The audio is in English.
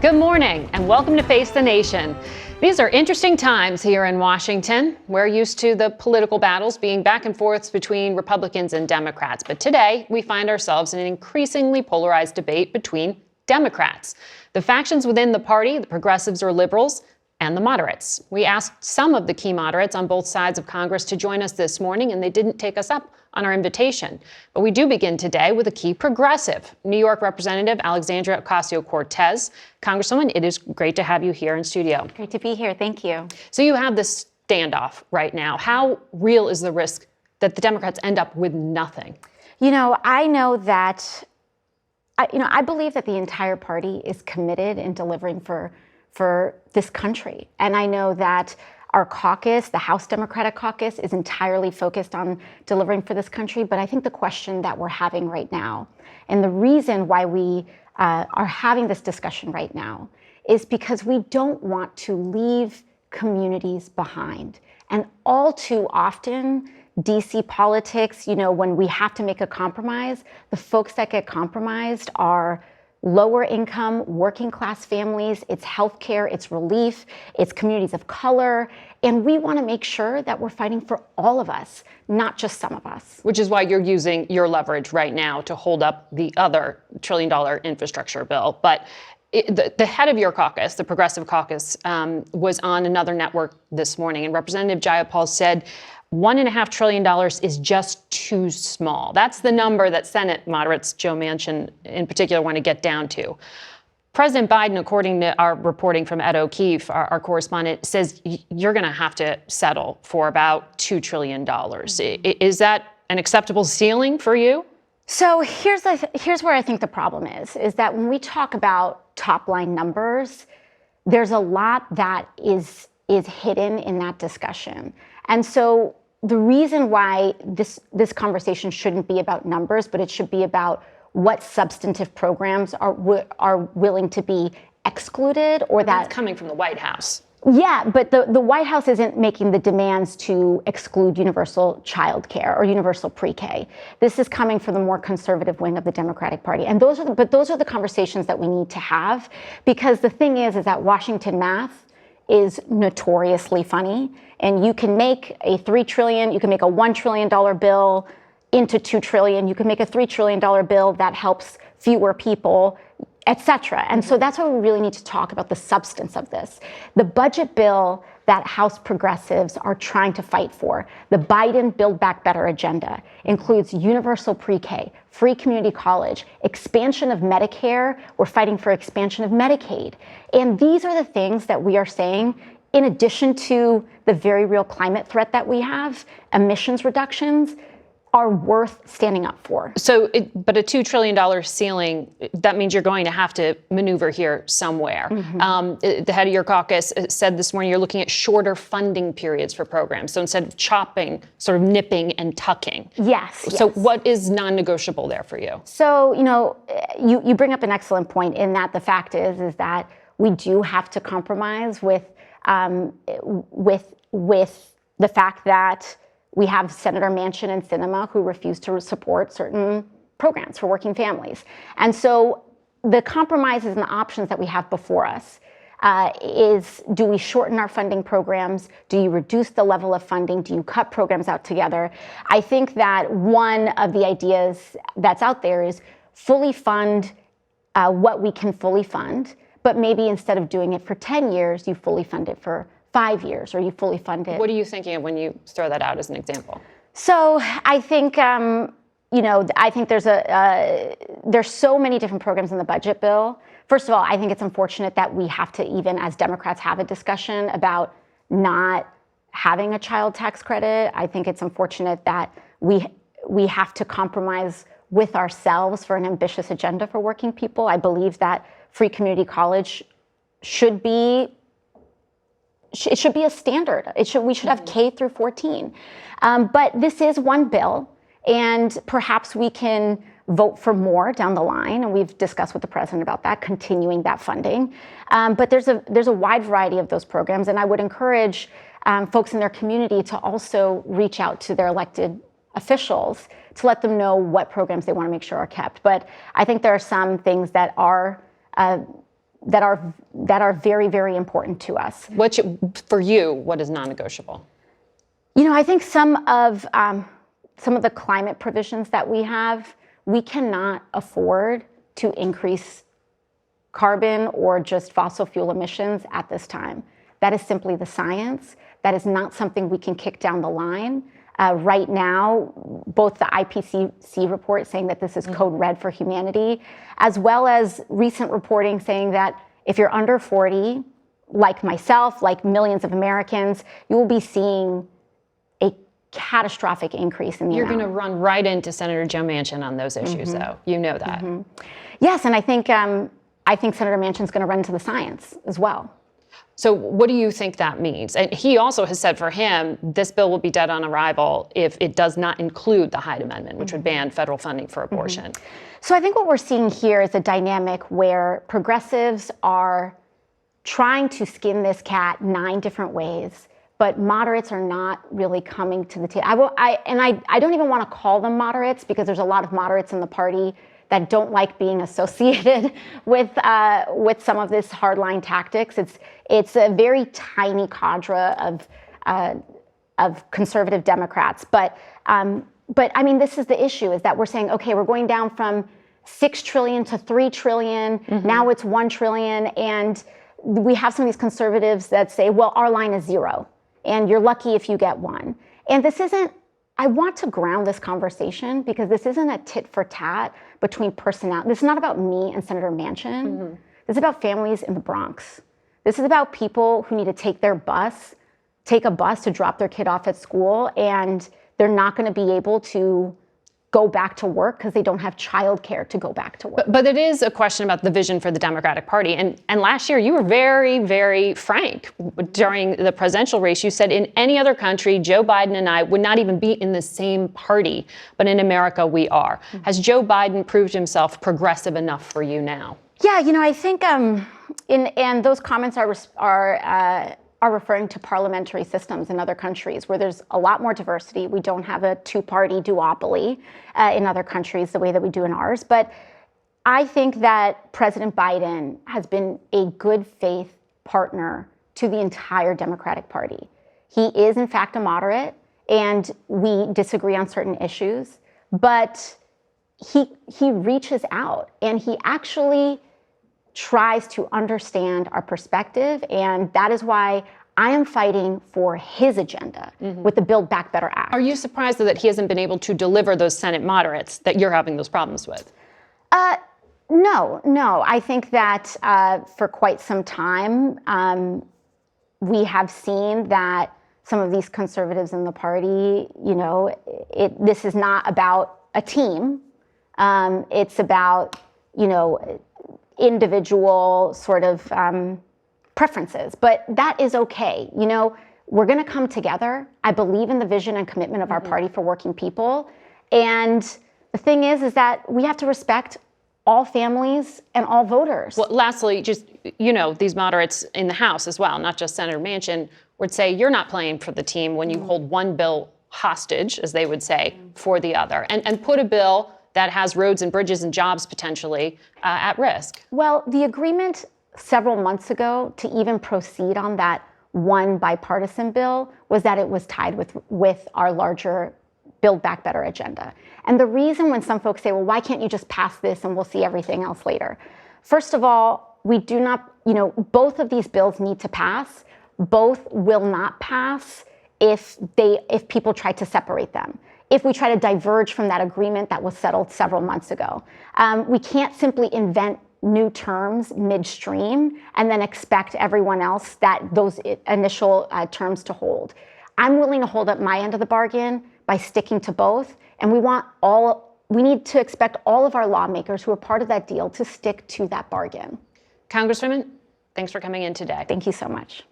Good morning and welcome to Face the Nation. These are interesting times here in Washington. We're used to the political battles being back and forth between Republicans and Democrats. But today we find ourselves in an increasingly polarized debate between Democrats. The factions within the party, the progressives or liberals, and the moderates. We asked some of the key moderates on both sides of Congress to join us this morning, and they didn't take us up on our invitation. But we do begin today with a key progressive, New York Representative Alexandria Ocasio-Cortez. Congresswoman, it is great to have you here in studio. Great to be here. Thank you. So you have this standoff right now. How real is the risk that the Democrats end up with nothing? I know that, I believe that the entire party is committed in delivering for this country. And I know that our caucus, the House Democratic Caucus, is entirely focused on delivering for this country. But I think the question that we're having right now, and the reason why we are having this discussion right now, is because we don't want to leave communities behind. And all too often, DC politics, when we have to make a compromise, the folks that get compromised are lower income, working class families, it's healthcare, it's relief, it's communities of color. And we want to make sure that we're fighting for all of us, not just some of us. Which is why you're using your leverage right now to hold up the other $1 trillion infrastructure bill. But the head of your caucus, the Progressive Caucus, was on another network this morning, and Representative Jayapal said $1.5 trillion is just too small. That's the number that Senate moderates, Joe Manchin in particular, want to get down to. President Biden, according to our reporting from Ed O'Keefe, our correspondent, says you're going to have to settle for about $2 trillion. Is that an acceptable ceiling for you? So here's where I think the problem is that when we talk about top line numbers, there's a lot that is hidden in that discussion. And so the reason why this conversation shouldn't be about numbers, but it should be about what substantive programs are willing to be excluded, or that's coming from the White House. Yeah, but the White House isn't making the demands to exclude universal child care or universal pre-K. This is coming from the more conservative wing of the Democratic Party. And those are the conversations that we need to have, because the thing is that Washington math is notoriously funny, and you can make a $3 trillion, you can make a $1 trillion bill into $2 trillion, you can make a $3 trillion bill that helps fewer people, et cetera. And so that's why we really need to talk about the substance of this. The budget bill that House progressives are trying to fight for, the Biden Build Back Better agenda, includes universal pre-K, free community college, expansion of Medicare. We're fighting for expansion of Medicaid. And these are the things that we are saying, in addition to the very real climate threat that we have, emissions reductions, are worth standing up for. But a $2 trillion ceiling, that means you're going to have to maneuver here somewhere. Mm-hmm. The head of your caucus said this morning you're looking at shorter funding periods for programs. So instead of chopping, sort of nipping and tucking. Yes. So what is non-negotiable there for you? So, you bring up an excellent point in that the fact is that we do have to compromise with the fact that we have Senator Manchin and Sinema who refuse to support certain programs for working families. And so the compromises and the options that we have before us is, do we shorten our funding programs? Do you reduce the level of funding? Do you cut programs out together? I think that one of the ideas that's out there is fully fund what we can fully fund, but maybe instead of doing it for 10 years, you fully fund it for 5 years, or you fully fund it. What are you thinking of when you throw that out as an example? So I think, I think there's so many different programs in the budget bill. First of all, I think it's unfortunate that we have to, even as Democrats, have a discussion about not having a child tax credit. I think it's unfortunate that we have to compromise with ourselves for an ambitious agenda for working people. I believe that free community college should be a standard. We should have K through 14. But this is one bill, and perhaps we can vote for more down the line, and we've discussed with the president about that, continuing that funding. But there's a wide variety of those programs, and I would encourage folks in their community to also reach out to their elected officials to let them know what programs they want to make sure are kept. But I think there are some things that are that are very, very important to us. For you, what is non-negotiable? I think some of the climate provisions that we have, we cannot afford to increase carbon or just fossil fuel emissions at this time. That is simply the science. That is not something we can kick down the line. Right now, both the IPCC report saying that this is code red for humanity, as well as recent reporting saying that if you're under 40, like myself, like millions of Americans, you will be seeing a catastrophic increase in the You're amount. going to run right into Senator Joe Manchin on those issues, though. You know that. Yes, and I think Senator Manchin's going to run into the science as well. So what do you think that means? And he also has said for him, this bill will be dead on arrival if it does not include the Hyde Amendment, which would ban federal funding for abortion. So I think what we're seeing here is a dynamic where progressives are trying to skin this cat 9 different ways, but moderates are not really coming to the table. I don't even want to call them moderates because there's a lot of moderates in the party that don't like being associated with some of this hardline tactics. It's a very tiny cadre of conservative Democrats. But I mean, this is the issue: is that we're saying, okay, we're going down from $6 trillion to $3 trillion. Now it's $1 trillion, and we have some of these conservatives that say, well, our line is 0, and you're lucky if you get 1. And this isn't. I want to ground this conversation because this isn't a tit for tat between personality. This is not about me and Senator Manchin. This is about families in the Bronx. This is about people who need to take a bus to drop their kid off at school, and they're not going to be able to go back to work because they don't have childcare to go back to work. But it is a question about the vision for the Democratic Party. And last year, you were very, very frank during the presidential race. You said in any other country, Joe Biden and I would not even be in the same party. But in America, we are. Has Joe Biden proved himself progressive enough for you now? Yeah, I think and those comments are referring to parliamentary systems in other countries where there's a lot more diversity. We don't have a 2-party duopoly in other countries the way that we do in ours. But I think that President Biden has been a good faith partner to the entire Democratic Party. He is, in fact, a moderate, and we disagree on certain issues, but he reaches out, and he actually tries to understand our perspective, and that is why I am fighting for his agenda with the Build Back Better Act. Are you surprised that he hasn't been able to deliver those Senate moderates that you're having those problems with? No. I think that for quite some time, we have seen that some of these conservatives in the party, this is not about a team. It's about, individual sort of preferences, but that is okay. We're going to come together. I believe in the vision and commitment of our party for working people. And the thing is that we have to respect all families and all voters. Well, lastly, just, these moderates in the House as well, not just Senator Manchin, would say you're not playing for the team when you hold one bill hostage, as they would say, for the other, and put a bill that has roads and bridges and jobs potentially at risk. Well, the agreement several months ago to even proceed on that one bipartisan bill was that it was tied with our larger Build Back Better agenda. And the reason when some folks say, well, why can't you just pass this and we'll see everything else later? First of all, we do not, both of these bills need to pass. Both will not pass if people try to separate them. If we try to diverge from that agreement that was settled several months ago. We can't simply invent new terms midstream and then expect everyone else those initial terms to hold. I'm willing to hold up my end of the bargain by sticking to both, and we need to expect all of our lawmakers who are part of that deal to stick to that bargain. Congresswoman, thanks for coming in today. Thank you so much.